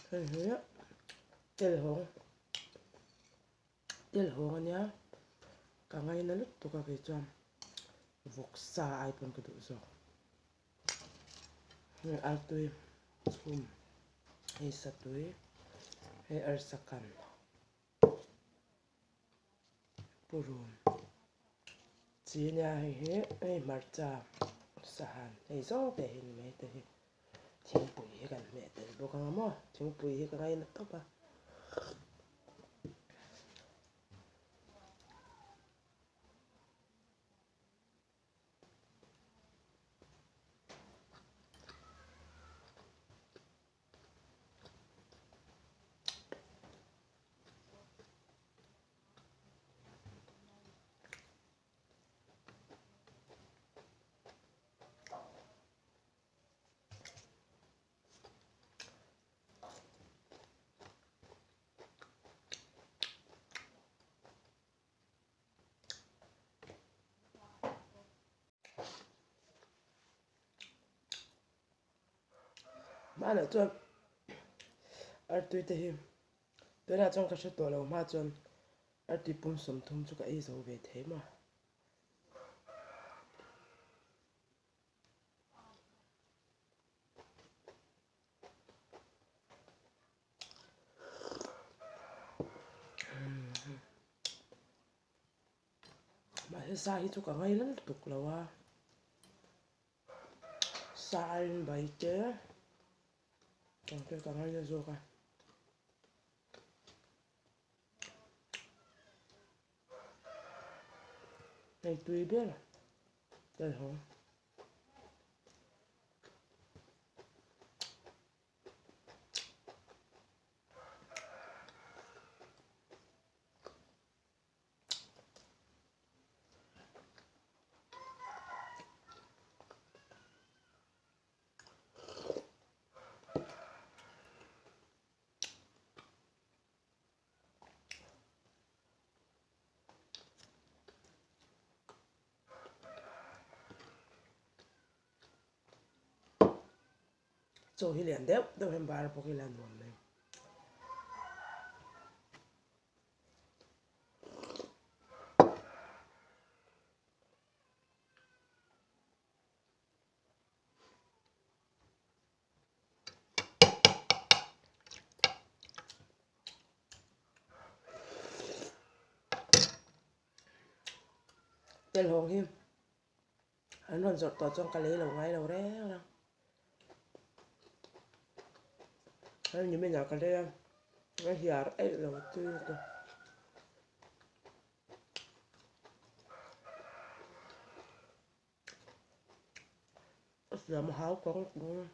tel hong ania ka ngai na lut to ka ke chom vok sa ai pon ka du so al tui chum hei satui hei arsakan purum chinia hei marcha sahan hei zo te hin me te hi thingpui hi kan me te bo ka mo thingpui hi ka ngai na to pa mà nữa chọn ở tui te hi tôi là trong cái số tổ lâu mà chọn ở tui pum sum thum cho cái dấu về thế mà cái sai hi cho cả ngay lắm tục là wa sai bảy chế còn cái cả ngay là rồi cả này tùy biết là đây không cho hi liền đéo đâu em bảo có cái làm buồn này tel hong hi anh còn giọt tọt trong cái lấy đầu ngay đầu đấy không anh như bên nhà cái đấy nó hiar ấy đầu tư cơ giờ mà háo con cũng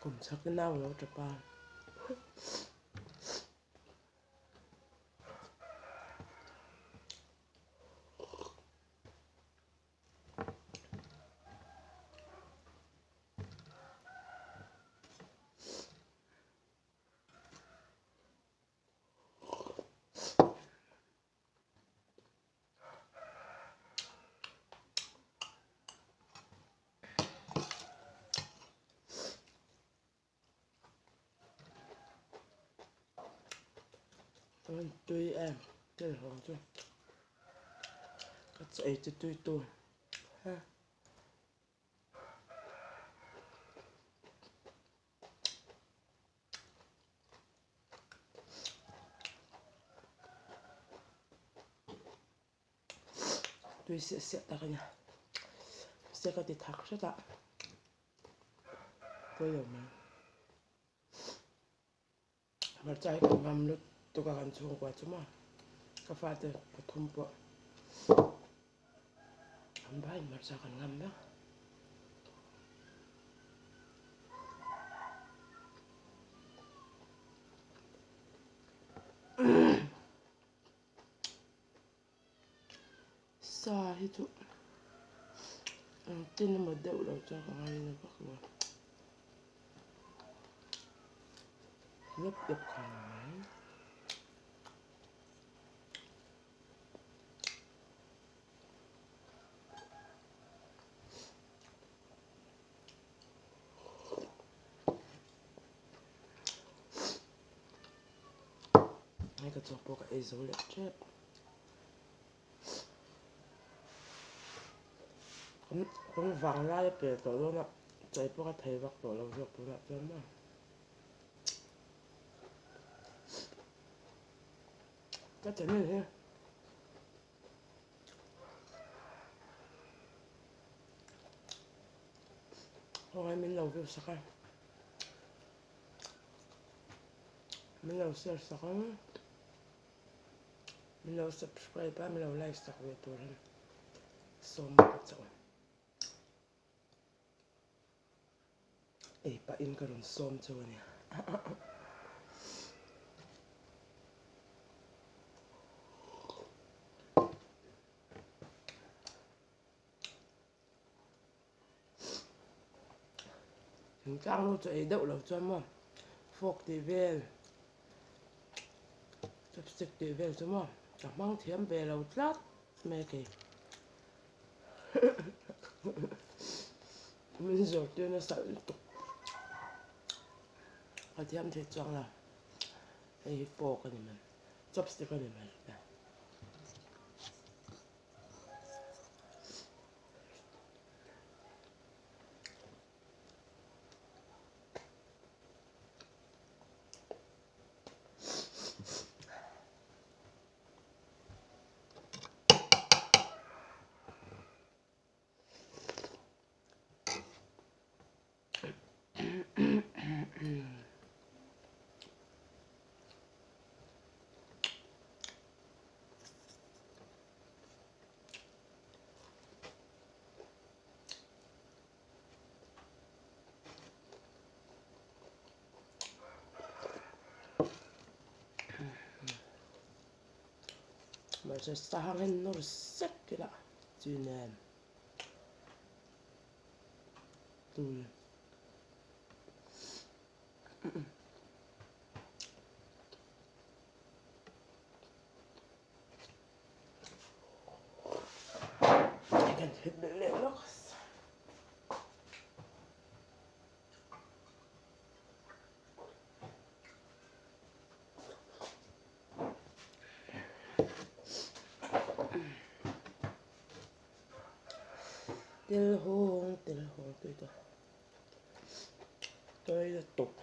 cùng chắc cái nào nó chụp bàn tùy em tel hong chứ cắt sợi cho tùy ha tùy sẽ ta cái nhà sẽ có thể thắc rất ạ tôi hiểu mà trái còn ngâm nước tuka kan chung kwa chuma ka fa te ka thum po am bai mar sa kan ngam ba sa hi chu tin mà đậu đầu cho cả hai nó bắt rồi nhấp được khải ngay cả chọc bộ cái dấu lệ chết không vàng ra để bể tổ luôn ạ chạy bộ cái thầy bắt tổ lâu việc bộ lại cho mà chắc chắn là thế hôm nay mình lâu việc sắc anh mình lâu share sắc anh mình lâu subscribe ba mình lâu like sắc về tổ lên xong một chỗ ấy ba in cáiron xong chỗ này chúng ta luôn cho ấy đậu lâu cho mà phok thì về chopstick thì về cho mà chẳng mang thiếm về lâu lát mẹ kì mình giờ tiêu nó sợ tục có thiếm thì chọn là ấy phok cái này mình chopstick cái này mình mà sẽ sang lên nó rất cái đã chứ nên tôi cần hết được lên nó tiêu hồn tôi là tục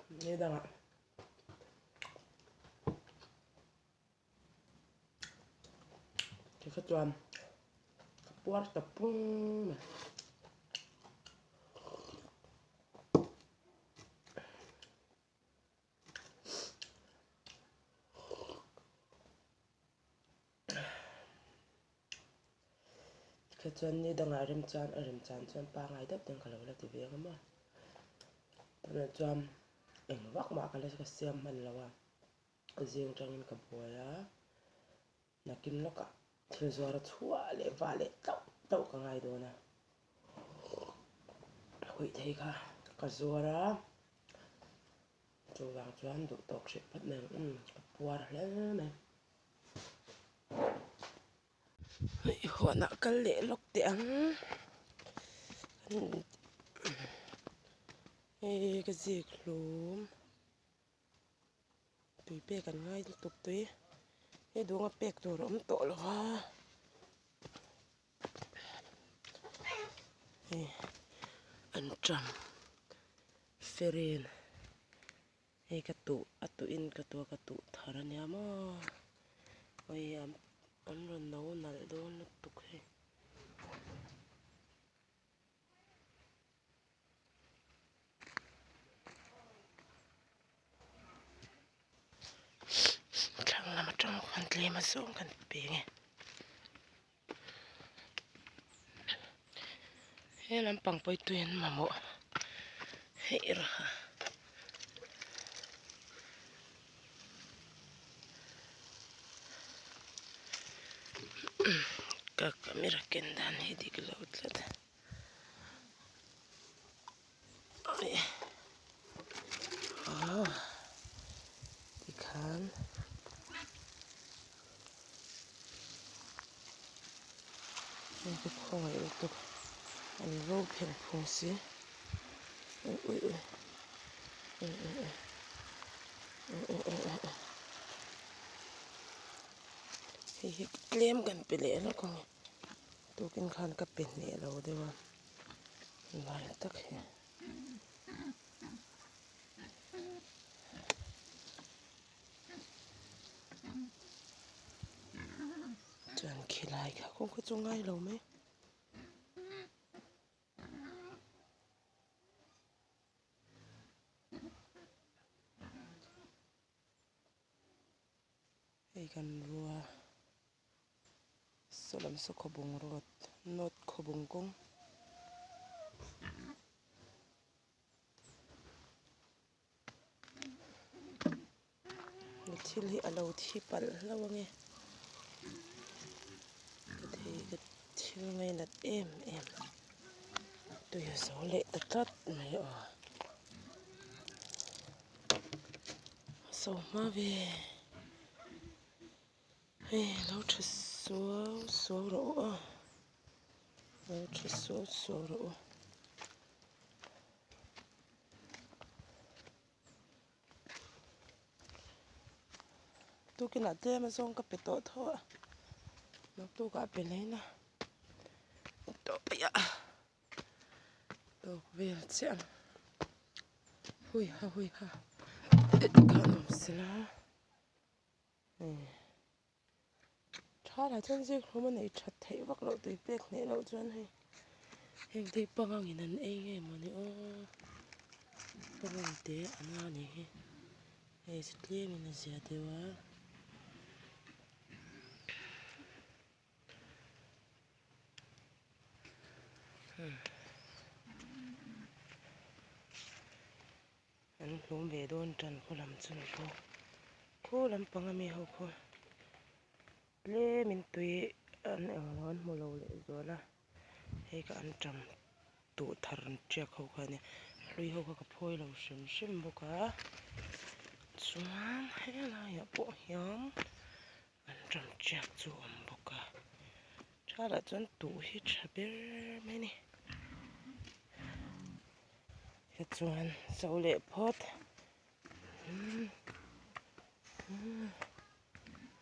nghe đang ạ cái khát toàn buat tepung cái chân như đang ở rem chan chân pa ngay đắp tiếng khẩu là thì việc mà tôi chăm ảnh vác mà cái là xem mình là riêng trong những cái buổi á là kim nó cả thì giờ là thua lệ và lệ tậu cả ngày đó nè hủy thấy cả cái giờ đó chú vàng chuan đủ tộc sẽ bắt mình bùa lên này họ nãy cái lệ lóc tiếng cái gì luôn tùy bêกันง่ายtục tùyให้ดูว่าเป็กตัวร้มโตแล้วว่าอันจำเฟรนให้กระตุอัตุอินกระตัวกระตุทารันยามโอ้ยอันรันน้านัลโดนตุกให้จังละมาจังกันเตะมาส่งกันเปงให้ลำปังไปตัวเองมาหมดให้ละ كاميرا كندان هذيك العطلة دي كان هذيك خوي يطلق الروب الفوسي هي كلام كان بلي لكم توكن كان كبني لو دوا ما تكفي chọn khi lại cả không có chung ngay lâu mấy cái cần rùa số làm số khó bùng rồi nốt khó bùng cũng thì li ở lâu thì bận lâu nghe thì cái chiều ngày là em tôi số lệ tất này số mà về nấu chút số rổ nấu chút số rổ tôi cái nào thế mà xong cái bể tổ thôi nó tôi cả bể lấy nè tổ bây giờ tổ về xem hui ha cái nấm xíu chả là chân gì không mà này chặt thấy bắt đầu từ bếp này lâu chân hay em thấy băng ngang nhìn anh mà này băng ngang thế anh này hay sẽ lấy mình là gì thếわanh lùm về đồn trần cô làm chân cô làm băng mi hậu cô lê mình tùy anh ở lon mua lâu lệ rồi là hay cả anh trầm tụ thằng chắc hậu cái này lui hậu cái phôi lâu sim bốc cả xuống hay là ya bộ nhóm anh trầm chắc chú âm bốc cả chắc là chân tụ hết chả biết mấy nè hết chuan sau lệ pot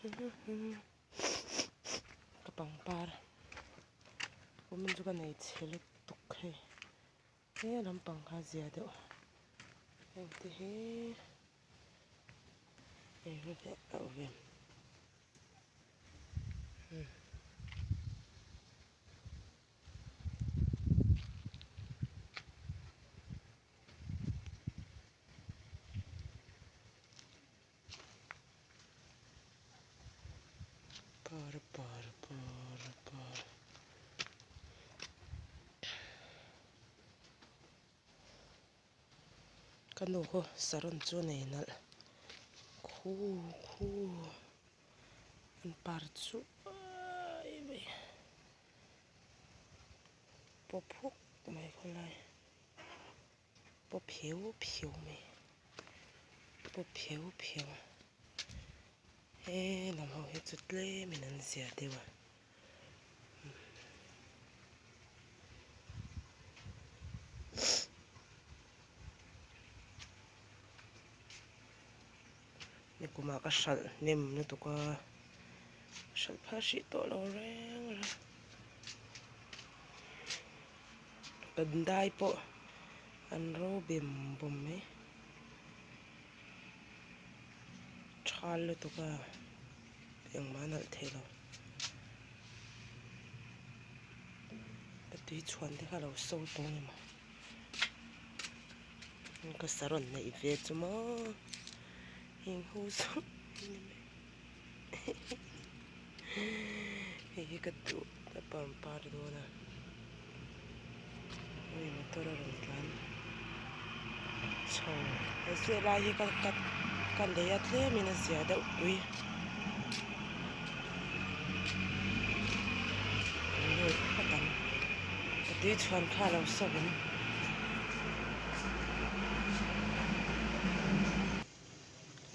cái bằng par của mình cái này chỉ là tục hay thế làm bằng cái gì đó em thì em phải ở bên par Kanu ko saron chu nei nal khu an par chu ai mai po phuk mai kholai po phiu mai po phiu he lam ho he chutle min an zia dewa ni kuma ka sal nem nu to ka sal pha shi to lo reng kan dai po an ro bim bom mai thal lu to ka eng manal thelo tui chuan te kha lo so to ni ma ka saron nei ve chu ma hing hu so he ka tu ta pam par do na oi motor ron tlan chho se la hi ka le ya tle min sia da tui oi ka tam tui chuan kha lo so bum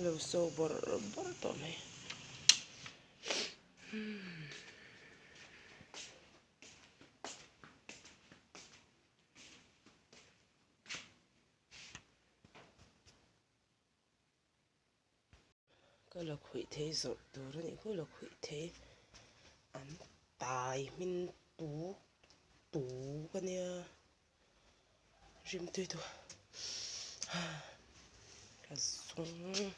lo so bor to maiก็เราคุยเทสดตัวนี้ก็เราคุยเทอันตายมินตูกันเนี่ยริมตัวกระสง